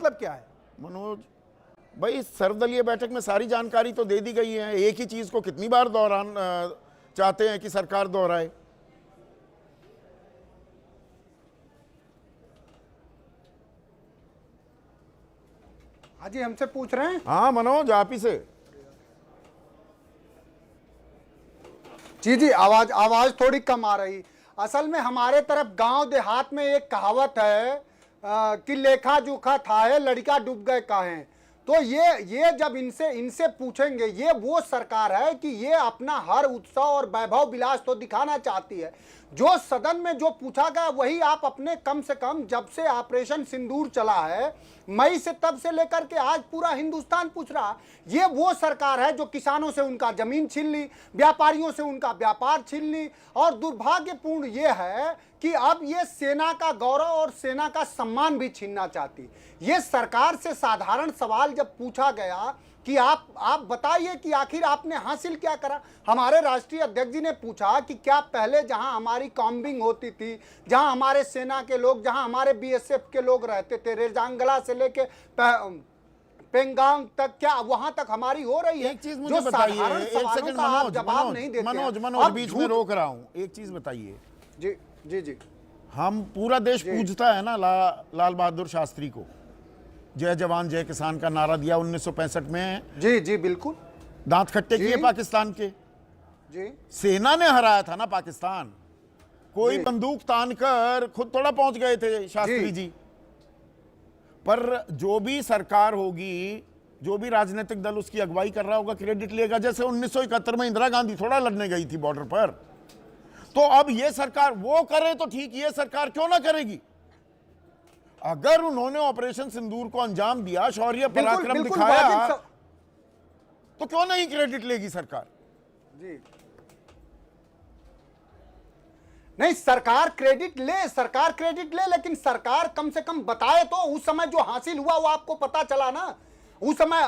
मतलब क्या है? मनोज भाई, सर्वदलीय बैठक में सारी जानकारी तो दे दी गई है। एक ही चीज को कितनी बार दोहरान चाहते हैं कि सरकार दोहराए? हाँ जी, हमसे पूछ रहे हैं। हाँ मनोज, आप ही से। जी, आवाज थोड़ी कम आ रही। असल में हमारे तरफ गांव देहात में एक कहावत है कि लेखा जोखा था है, लड़का डूब गए काहे। तो ये जब इनसे पूछेंगे, ये वो सरकार है कि ये अपना हर उत्सव और वैभव विलास तो दिखाना चाहती है। जो सदन में जो पूछा गया वही आप अपने कम से कम जब से ऑपरेशन सिंदूर चला है मई से, तब से लेकर के आज पूरा हिंदुस्तान पूछ रहा। ये वो सरकार है जो किसानों से उनका जमीन छीन ली, व्यापारियों से उनका व्यापार छीन ली, और दुर्भाग्यपूर्ण ये है कि अब ये सेना का गौरव और सेना का सम्मान भी छीनना चाहती। ये सरकार से साधारण सवाल जब पूछा गया कि आप बताइए कि आखिर आपने हासिल क्या करा। हमारे राष्ट्रीय अध्यक्ष जी ने पूछा कि क्या पहले जहां हमारी कॉम्बिंग होती थी, जहां हमारे सेना के लोग, जहां हमारे बीएसएफ के लोग रहते थे, रेजांगला से लेके पेंगांग तक, क्या वहां तक हमारी हो रही है? एक चीज मुझे बताइए, एक सेकंड मनोज, बीच में रोक रहा हूं। एक चीज बताइए। जी जी जी, हम पूरा देश पूजता है ना लाल बहादुर शास्त्री को, जय जवान जय किसान का नारा दिया 1965 में। जी जी बिल्कुल, दांत खट्टे किए पाकिस्तान के। जी, सेना ने हराया था ना पाकिस्तान। कोई बंदूक तान कर खुद थोड़ा पहुंच गए थे शास्त्री जी। पर जो भी सरकार होगी, जो भी राजनीतिक दल उसकी अगुवाई कर रहा होगा, क्रेडिट लेगा। जैसे 1971 में इंदिरा गांधी थोड़ा लड़ने गई थी बॉर्डर पर, तो अब ये सरकार वो करे तो ठीक, ये सरकार क्यों ना करेगी? अगर उन्होंने ऑपरेशन सिंदूर को अंजाम दिया, शौर्य पराक्रम दिखाया, तो क्यों नहीं क्रेडिट लेगी सरकार? जी नहीं, सरकार क्रेडिट ले, लेकिन सरकार कम से कम बताए तो। उस समय जो हासिल हुआ वो आपको पता चला ना। उस समय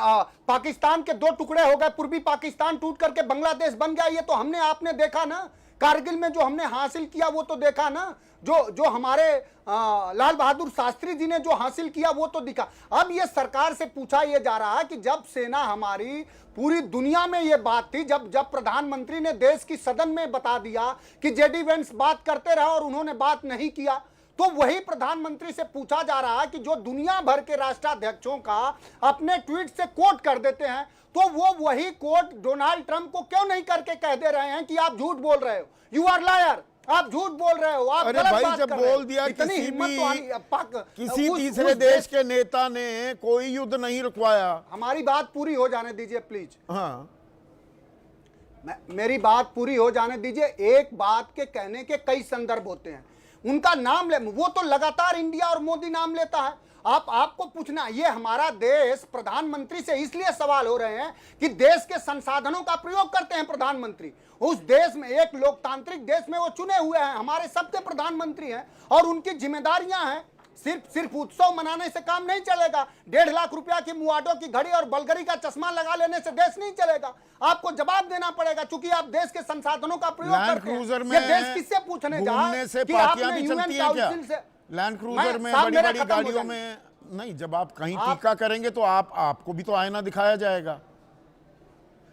पाकिस्तान के दो टुकड़े हो गए, पूर्वी पाकिस्तान टूट करके बांग्लादेश बन गया। ये तो हमने आपने देखा ना। कारगिल में जो हमने हासिल किया वो तो देखा ना। जो हमारे लाल बहादुर शास्त्री जी ने जो हासिल किया वो तो दिखा। अब ये सरकार से पूछा ये जा रहा है कि जब सेना हमारी, पूरी दुनिया में ये बात थी, जब प्रधानमंत्री ने देश की सदन में बता दिया कि जेडी वेंस बात करते रहे और उन्होंने बात नहीं किया, तो वही प्रधानमंत्री से पूछा जा रहा है कि जो दुनिया भर के राष्ट्राध्यक्षों का अपने ट्वीट से कोट कर देते हैं, तो वो वही कोट डोनाल्ड ट्रंप को क्यों नहीं करके कह दे रहे हैं कि आप झूठ बोल रहे हो, यू आर लायर, आप झूठ बोल रहे हो, आप अरे गलत भाई, बात जब कर रहे हो। बोल दिया इतनी हिम्मत तो किसी तीसरे देश के नेता ने कोई युद्ध नहीं रुकवाया। हमारी बात पूरी हो जाने दीजिए प्लीज। हाँ, मेरी बात पूरी हो जाने दीजिए। एक बात के कहने के कई संदर्भ होते हैं, उनका नाम ले, वो तो लगातार इंडिया और मोदी नाम लेता है। आपको पूछना, ये हमारा देश, प्रधानमंत्री से इसलिए सवाल हो रहे हैं कि देश के संसाधनों का प्रयोग करते हैं प्रधानमंत्री। उस देश में, एक लोकतांत्रिक देश में वो चुने हुए हैं, हमारे सबके प्रधानमंत्री हैं और उनकी जिम्मेदारियां हैं। सिर्फ उत्सव मनाने से काम नहीं चलेगा। 1.5 लाख रुपया की मुआडो की घड़ी और बलगरी का चश्मा लगा लेने से देश नहीं चलेगा। आपको जवाब देना पड़ेगा, क्योंकि आप देश के संसाधनों का प्रयोग करते हैं। ये देश किससे पूछने जा रहा है कि आपने यूएन काउंसिल से लैंड क्रूजर में, बड़ी बड़ी गाड़ियों में नहीं, जब आप कहीं टीका करेंगे तो आपको भी तो आईना दिखाया जाएगा।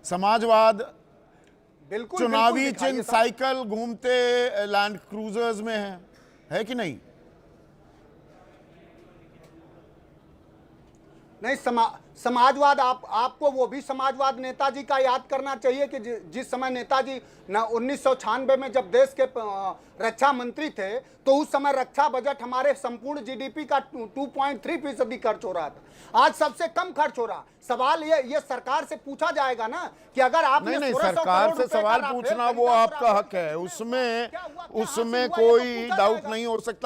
समाजवाद बिल्कुल चुनावी चिन्ह साइकिल घूमते लैंड क्रूजर्स में है कि नहीं? नहीं, समाजवाद आपको वो भी समाजवाद नेताजी का याद करना चाहिए कि जिस समय नेताजी 1996 में जब देश के रक्षा मंत्री थे, तो उस समय रक्षा बजट हमारे संपूर्ण जीडीपी का 2.3% खर्च हो रहा था। आज सबसे कम खर्च हो रहा। सवाल ये सरकार से पूछा जाएगा ना कि अगर आपने नहीं, सरकार से सवाल पूछना वो आपका हक है, उसमें कोई डाउट नहीं हो सकता।